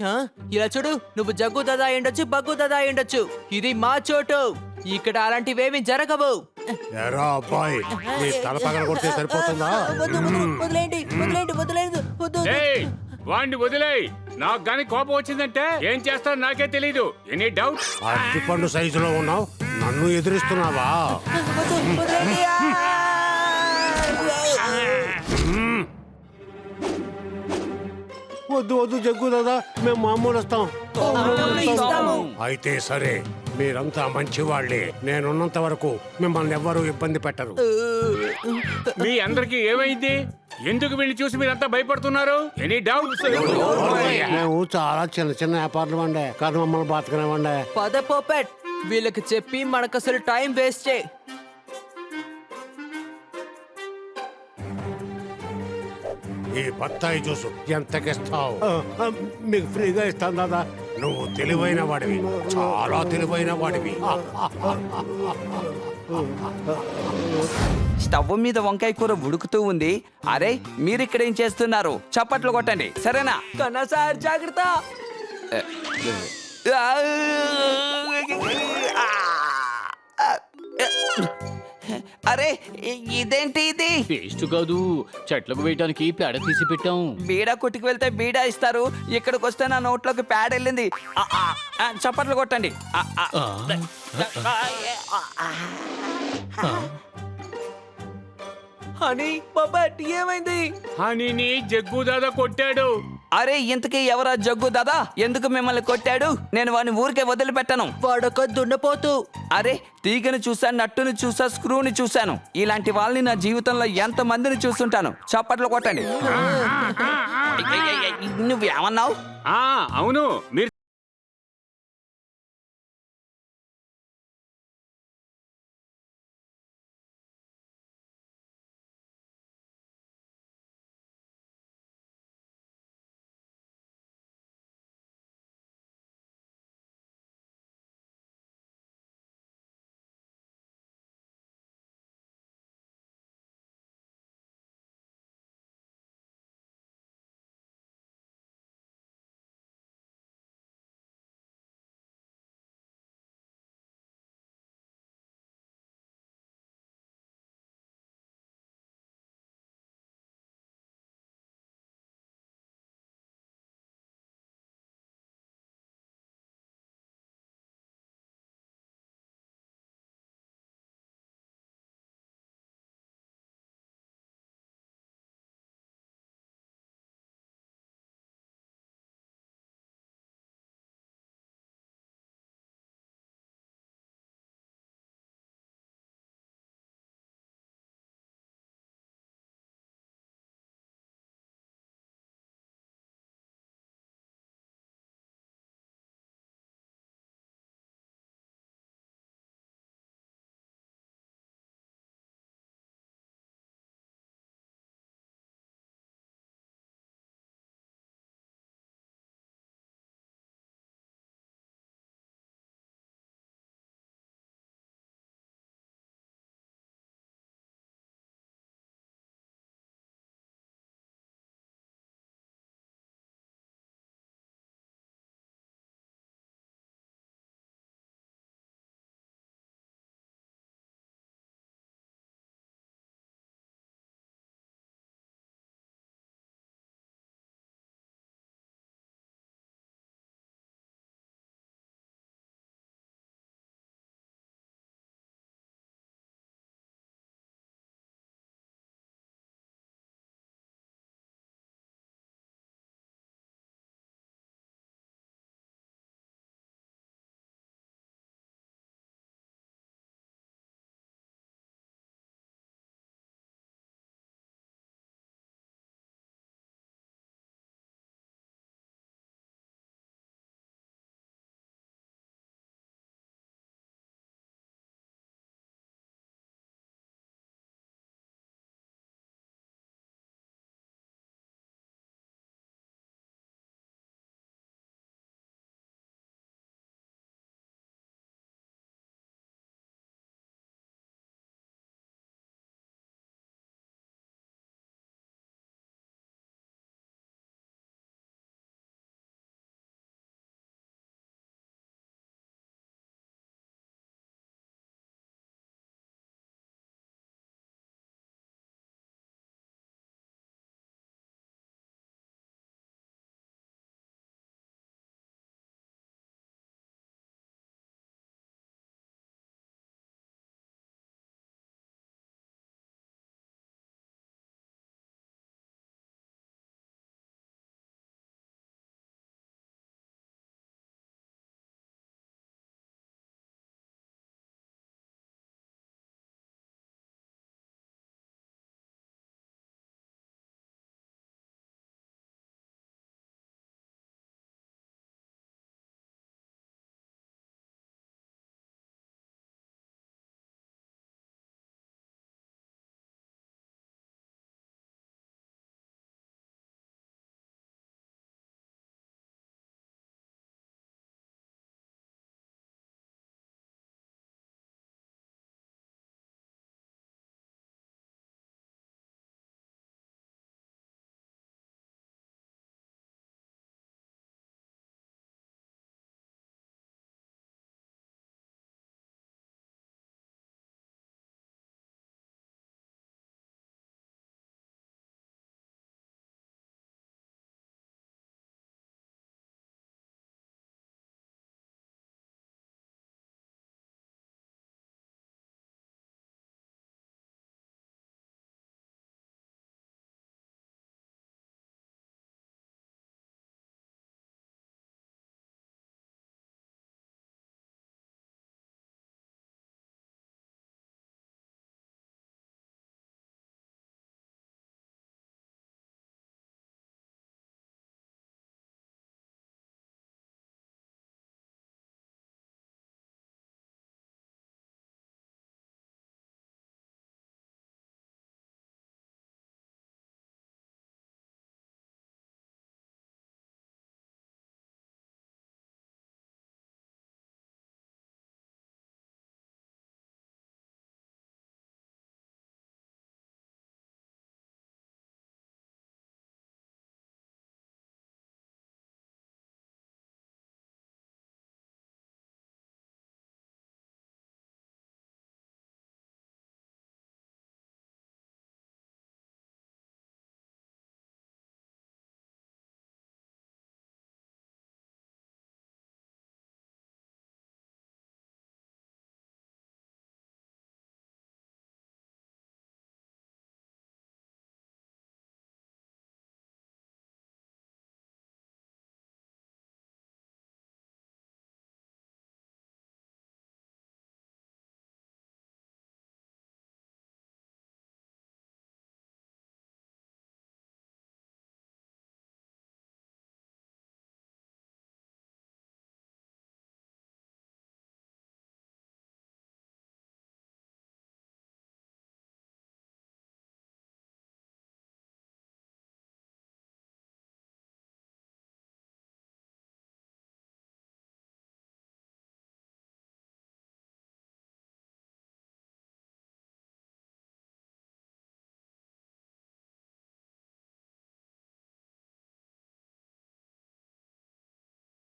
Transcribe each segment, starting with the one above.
ఆ, ఇలా చూడు, నువ్వు జగ్గు దాదా అయ్యుండొచ్చు, బగ్గు దాదా అయ్యుండొచ్చు. ఇది మా చోటు, ఇక్కడ అలాంటివేమీ జరగవు. ఎరా అబ్బాయి, నీ తల పగల కొడితే సరిపోతుందా? వదిలేండి, వదిలేండి, వదిలేదు, వద్దు. ఏయ్ వాణ్ణి వదిలేయ్. నాకు గాని కోపం వచ్చిందంటే ఏం చేస్తారో నాకే తెలీదు. Any doubt? అరటిపండు సైజులో ఉన్నావు, నన్ను ఎదిరిస్తున్నావా? వదిలేండి. వద్దు వద్దు జగ్గు దాదా, మేము మామూలు వస్తాం. ఇస్తాము. అయితే సరే, మీరంతా మంచివాళ్లే. నేనున్నంత వరకు మిమ్మల్ని ఎవ్వరూ ఇబ్బంది పెట్టరు. మీ అందరికి ఏమైంది? ఎందుకు వీళ్ళని చూసి మీరంతా భయపడుతున్నారు? Any doubt? మేము చాలా చిన్న చిన్న వ్యాపారులు అండే, కాదు మమ్మల్ని బతకనేవండే. పద పోపెట్, వీళ్ళకి చెప్పి మనకు అసలు టైం వేస్ట్ చేయి. ఈ బత్తాయి జ్యూసు ఎంతకిస్తావు? మీకు ఫ్రీగా ఇస్తాను దాదా. నువ్వు తెలివైన వాడివి, చాలా తెలివైన వాడివి. స్టవ్ మీద వంకాయ కూర ఉడుకుతూ ఉంది. అరే మీరు ఇక్కడ ఏం చేస్తున్నారు? చప్పట్లు కొట్టండి, సరేనా? కన్నా సార్, జాగ్రత్త. అరే ఇదేంటి ఇది? పేస్ట్ కాదు, చెట్లకు వేయడానికి పేడ తీసి పెట్టాం. బీడా కొట్టుకు వెళ్తే బీడా ఇస్తారు, ఇక్కడికి వస్తే నా నోట్లోకి ప్యాడ్ వెళ్ళింది. చప్పట్లు కొట్టండి. హనీ, పోపెట్, ఏమైంది? హనీని జగ్గు దాదా కొట్టాడు. అరే ఇంతకీ ఎవరా జగ్గు దాదా? ఎందుకు మిమ్మల్ని కొట్టాడు? నేను వాడిని ఊరికే వదిలిపెట్టను. వాడొక దున్నపోతు. అరే తీగని చూసా, నట్టుని చూసా, స్క్రూని చూశాను. ఇలాంటి వాళ్ళని నా జీవితంలో ఎంత మందిని చూస్తుంటాను. చప్పట్లు కొట్టండి. నువ్వేమన్నావు? అవును, మీరు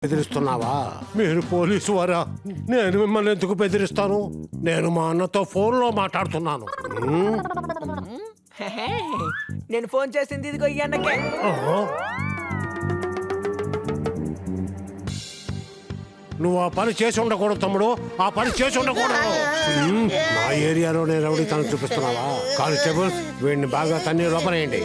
బెదిరిస్తున్నావా? మీరు పోలీసు వారా? నేను మిమ్మల్ని ఎందుకు బెదిరిస్తాను? నేను మా అన్నతో ఫోన్లో మాట్లాడుతున్నాను. నేను ఫోన్ చేసింది ఇదిగో ఈ అన్నకే. ఓహో. నువ్వు ఆ పని చేసి ఉండకూడదు తమ్ముడు, ఆ పని చేసి ఉండకూడదు. నా ఏరియాలో నేను రౌడీ తను చూపిస్తున్నావా? కానిస్టేబుల్స్, వీడిని బాగా తన్ని లోపలేయండి.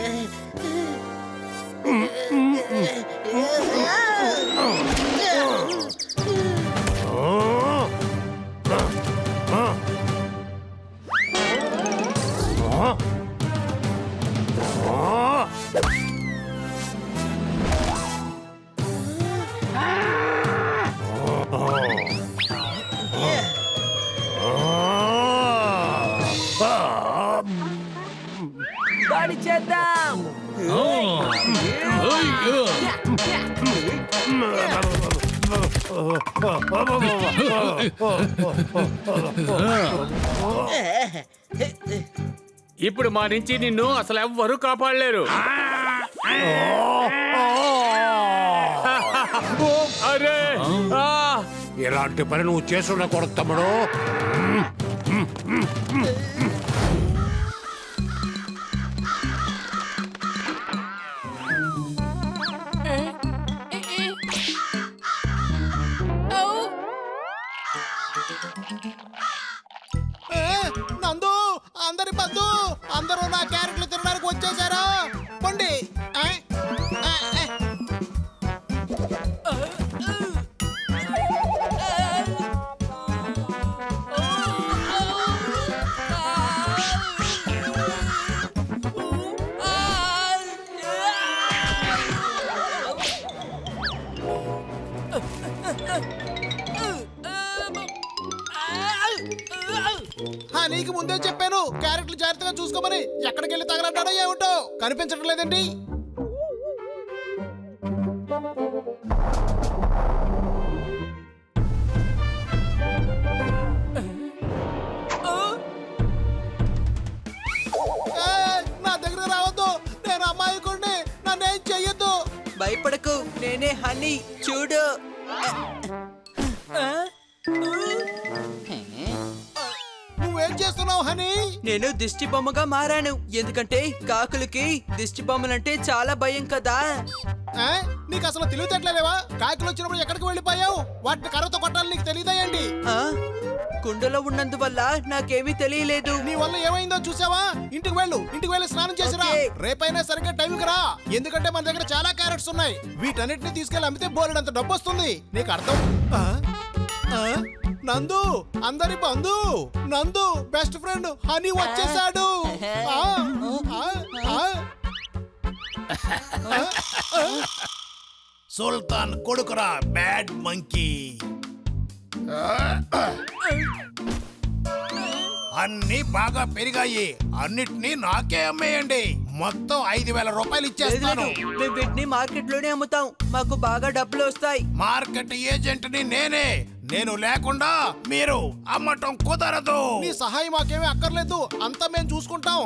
దాడి చేద్దాం. ఇప్పుడు మా నుంచి నిన్ను అసలు ఎవ్వరూ కాపాడలేరు. అరే ఇలాంటి పని నువ్వు చేసి ఉండకూడదు తమ్ముడు. నందు, అందరి పద్దు, అందరూ నా క్యారెట్లు తినడానికి వచ్చేసారా? పండి. నీకు ముందే చెప్పాను క్యారెట్లు జాగ్రత్తగా చూసుకోమని. ఎక్కడికి వెళ్ళి తగలడ్డాడో ఏమిటో కనిపించడం లేదండి. నా దగ్గర రావద్దు, నేను అమ్మాయికుడిని, నన్నేం చెయ్యొద్దు. భయపడకు, నేనే హనీ, చూడు. నువ్వేం చేస్తున్నావు హనీ? నేను దిష్టి బొమ్మగా మారాను, ఎందుకంటే కాకులకి దిష్టి బొమ్మలంటే చాలా భయం కదా. నీకు అసలు తెలివితేటలేవా? కాకులు వచ్చినప్పుడు ఎక్కడికి వెళ్ళిపోయావు? వాటిని కర్రతో కొట్టాలి నీకు తెలియదాయండి. కుండలో ఉన్నందువల్ల నాకేమీ తెలియలేదు. నీ వల్ల ఏమైందో చూసావా? ఇంటికి వెళ్ళి స్నానం చేసిరా. రేపైనా సరిగ్గా టైంకి రా, ఎందుకంటే మన దగ్గర చాలా క్యారెట్స్ ఉన్నాయి. వీటన్నిటిని తీసుకెళ్లి అమ్మితే బోలెడంత డబ్బు వస్తుంది. నీకు అర్థం? నందు, అందరి బంధు, నందు బెస్ట్ ఫ్రెండ్ హనీ వచ్చేసాడు. సుల్తాన్ కొడుకురా, బ్యాడ్ మంకీ. అన్ని బాగా పెరిగాయి, అన్నిటినీ నాకే అమ్మేయండి. మొత్తం 5,000 రూపాయలు ఇచ్చేస్తాను. మేము వీటిని మార్కెట్ లోనే అమ్ముతాం, మాకు బాగా డబ్బులు వస్తాయి. మార్కెట్ ఏజెంట్ ని నేనే, నేను లేకుండా మీరు అమ్మటం కుదరదు. నీ సహాయం మాకేమీ అక్కర్లేదు, అంతా మేము చూసుకుంటాం.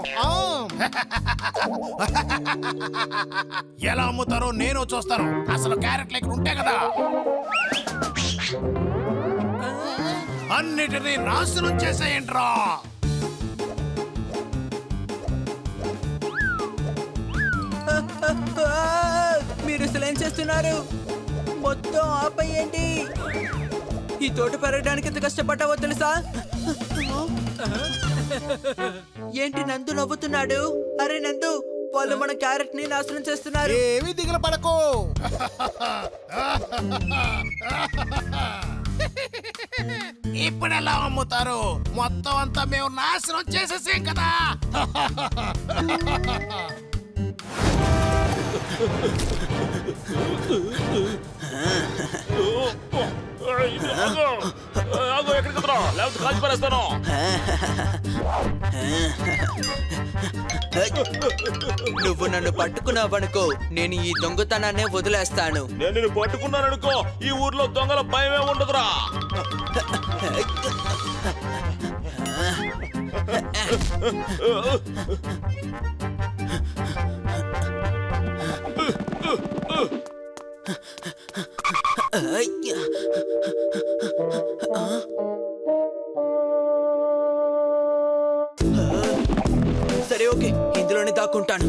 ఎలా అమ్ముతారో నేను చూస్తాను. అసలు క్యారెట్లు ఇక్కడ ఉంటే కదా. అన్నిటినీ నాశనం చేసేయంట్రా. మీరు అసలు ఏం చేస్తున్నారు? మొత్తం ఆపేయండి. ఈ తోట పెరగడానికి ఎంత కష్టపడ్డావో తెలుసా? ఏంటి నందు నవ్వుతున్నాడు? అరే నందు, వాళ్ళు మన క్యారెట్ ని నాశనం చేస్తున్నారు. ఏమీ దిగులు పడకు. ఇప్పుడు ఎలా అమ్ముతారు? మొత్తం అంతా మేము నాశనం చేసేసాం కదా. నువ్వు నన్ను పట్టుకున్నావనుకో, నేను ఈ దొంగతనాన్నే వదిలేస్తాను. నేను నిన్ను పట్టుకున్నాననుకో, ఈ ఊర్లో దొంగల భయమే ఉండదురా. పట్టుకుంటాను.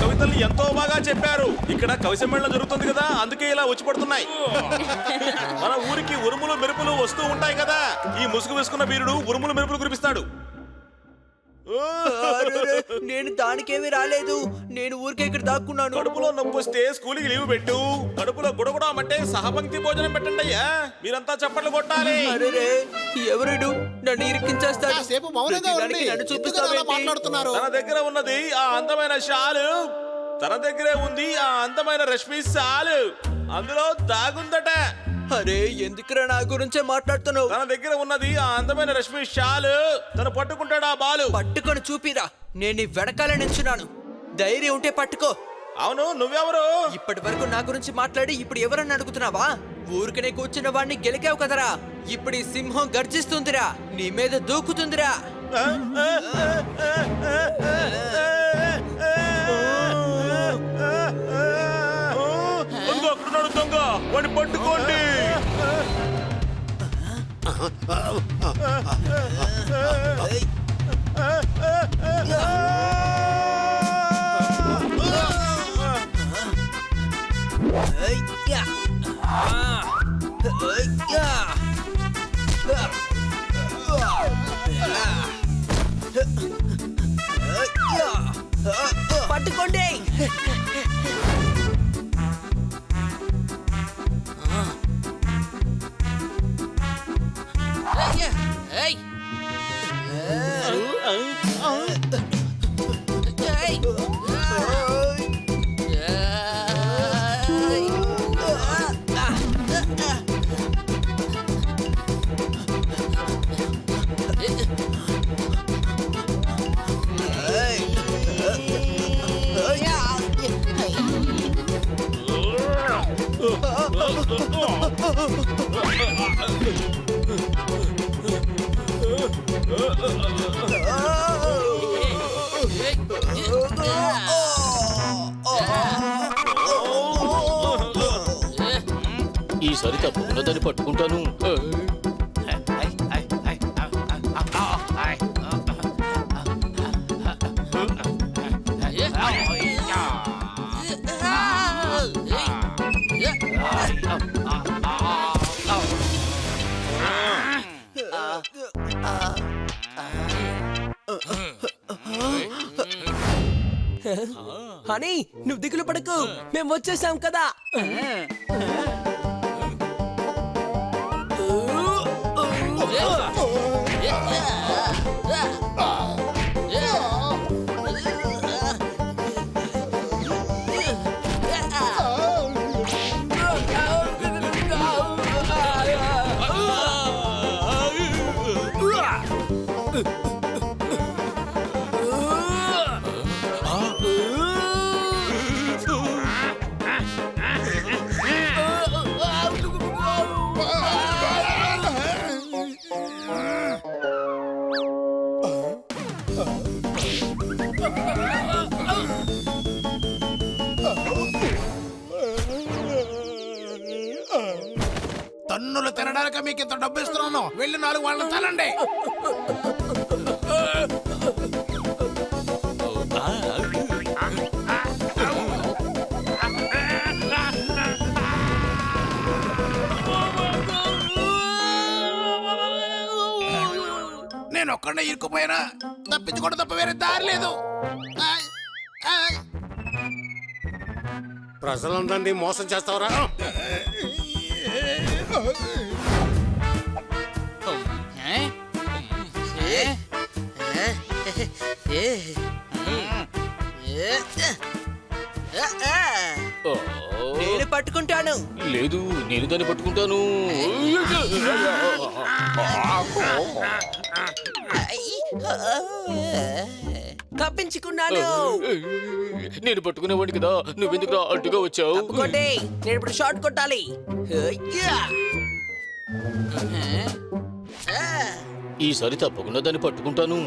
కవితలు ఎంతో బాగా చెప్పారు. ఇక్కడ కవి సమ్మేళనం జరుగుతుంది కదా, అందుకే ఇలా వచ్చి పడుతున్నాయి. మన ఊరికి ఉరుములు మెరుపులు వస్తూ ఉంటాయి కదా, ఈ ముసుగు వేసుకున్న వీరుడు ఉరుములు మెరుపులు కురిపిస్తాడు. అరెరే, నేను దానికేమీ రాలేదు. నేను ఊరికే ఇక్కడ దాక్కున్నాను. కడుపులో నొప్పి వస్తే స్కూల్కి లీవ్ పెట్టు. కడుపులో గుడగుడమంటే సహపంక్తి భోజనం పెట్టండి అయ్యా. మీరంతా చప్పట్లు కొట్టాలి. అరెరే, ఎవరిడు నన్ను ఇరికించేస్తాడు. కాసేపు మౌనంగా ప్రతిదానికి ఉండండి. నన్ను ఎందుకు అలా చూపిస్తావేంటి? మాట్లాడుతున్నారు? తన దగ్గర ఉన్నది ఆ అందమైన షాలు, తన దగ్గరే ఉంది ఆ అందమైన రష్మి షాలు. అందులో దాగుందట. అరే, ఎందుకురా నా గురించే మాట్లాడుతున్నావు? తన దగ్గర ఉన్నది ఆ అందమైన రష్మి షాలు. తను పట్టుకుంటాడు ఆ బాలు. పట్టుకొని చూపిరా. నేను నీ వెనకాల నించున్నాను. ధైర్యం ఉంటే పట్టుకో. అవును, నువ్వెవరు? ఇప్పటి వరకు నా గురించి మాట్లాడి ఇప్పుడు ఎవరని అడుగుతున్నావా? ఊరికనే కూర్చున్న వాడిని గెలికావు కదరా. ఇప్పుడు ఈ సింహం గర్జిస్తుందిరా, నీ మీద దూకుతుందిరా. అదిగో అక్కడున్నాడు దొంగ, వాడిని పట్టుకోండి. పట్టుకోండి. ఈసారి తప్పకుండా దాన్ని పట్టుకుంటాను. హనీ, నువ్వు దిగులు పడకు, మేము వచ్చేసాం కదా. తన్నులు తినడానికి మీకు ఇంత డబ్బు ఇస్తున్నాను. వెళ్ళి 4 వాళ్ళని తనండి. నేను ఒక్కడే ఇరుక్కుపోయినా తప్పించుకోవడం తప్ప వేరే దారి లేదు. ఆయ్, ఆయ్. ప్రజలందరినీ మోసం చేస్తావరా? నేను పట్టుకుంటాను. లేదు, నేను దాన్ని పట్టుకుంటాను. తప్పించుకున్నాను. నేను పట్టుకునేవాడిని కదా, నువ్వెందుకు అడ్డుగా వచ్చావు? తప్పుకోండి, నేను ఇప్పుడు షార్ట్ కొట్టాలి. అయ్యా! ఈసారి తప్పకుండా దాన్ని పట్టుకుంటాను.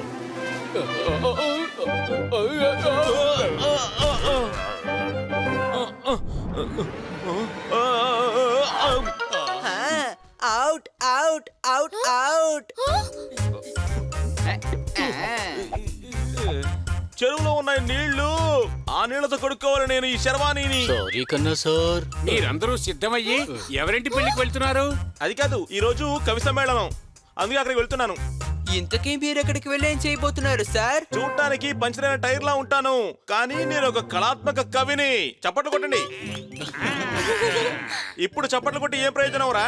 Out out out out. చెరువులో ఉన్న నీళ్లు ఆ నీళ్లతో కొడుకోవాలి నేను ఈ శర్వాణిని. సారీ కన్నా సార్. మీరందరూ సిద్ధమయ్యి ఎవరింటి పెళ్లికి వెళ్తున్నారు? అది కాదు, ఈ రోజు కవి సమ్మేళనం, అందుకే అక్కడికి వెళ్తున్నాను. ఇంతకీ మీరు ఎక్కడికి వెళ్ళి ఏం చేయబోతున్నారు సార్? చూడటానికి పంచరైన టైర్ లా ఉంటాను, కానీ నేను ఒక కళాత్మక కవిని. చప్పట్లు కొట్టండి. ఇప్పుడు చప్పట్లు కొట్టి ఏం ప్రయోజనం రా?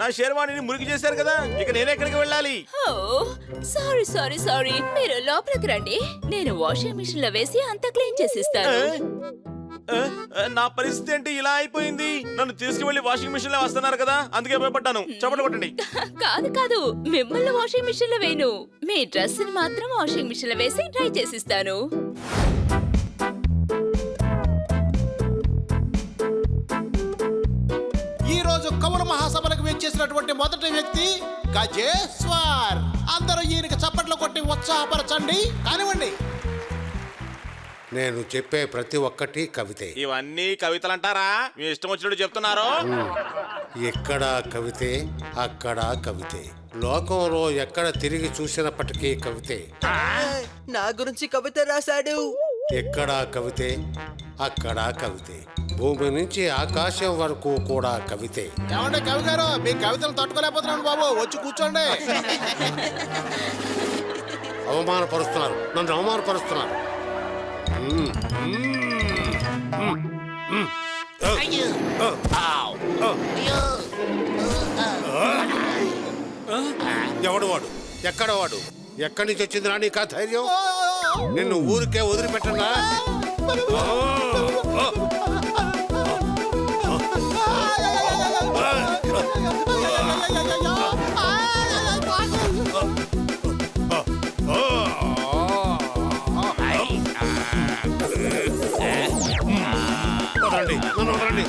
నా శర్వాణిని మురికి చేశారు కదా, ఇక నేనే ఎక్కడికి వెళ్ళాలి? సారీ సారీ సారీ, మీరు లోపలికి రండి. నేను వాషింగ్ మిషన్ లో వేసి అంతా క్లీన్ చేసిస్తాను. నా పరిస్థితి ఏంటి ఇలా అయిపోయింది? నన్ను తీసుకువెళ్లి వాషింగ్ మిషన్ లో వస్తున్నారు కదా, అందుకే భయపడ్డాను. చప్పట్లు కొట్టండి. కాదు కాదు, మిమ్మల్ని వాషింగ్ మిషన్ లో వేయను. మీ డ్రెస్ ని మాత్రం వాషింగ్ మిషన్ లో వేసి డ్రై చేసిస్తాను. ఈ రోజు కవుల మహాసభలకు వేచేసినటువంటి మొదటి వ్యక్తి గజేశ్వర్. అందరూ ఈయనకి చప్పట్లు కొట్టి ఉత్సాహపరచండి. కానివ్వండి. నేను చెప్పే ప్రతి ఒక్కటి కవితే. ఇవన్నీ కవితలు అంటారా? మీ ఇష్టం వచ్చినట్టు చెప్తున్నారు. ఎక్కడ కవితే, అక్కడ కవితే. లోకంలో ఎక్కడ తిరిగి చూసినప్పటికీ కవితే. నా గురించి కవిత రాశాడు. ఎక్కడ కవితే, అక్కడ కవితే. భూమి నుంచి ఆకాశం వరకు కూడా కవితే. ఏమంటే కవి గారు, మీ కవితలు తట్టుకోలేకపోతున్నాను బాబు, వచ్చి కూర్చోండి. అవమానపరుస్తున్నారు, నన్ను అవమానపరుస్తున్నారు. ఎవడు వాడు? ఎక్కడ వాడు? ఎక్కడి నుంచి వచ్చింది రా నీకు ఆ ధైర్యం? నిన్ను ఊరికే వదిలిపెట్టనా? వదలండి, నన్ను వదలండి.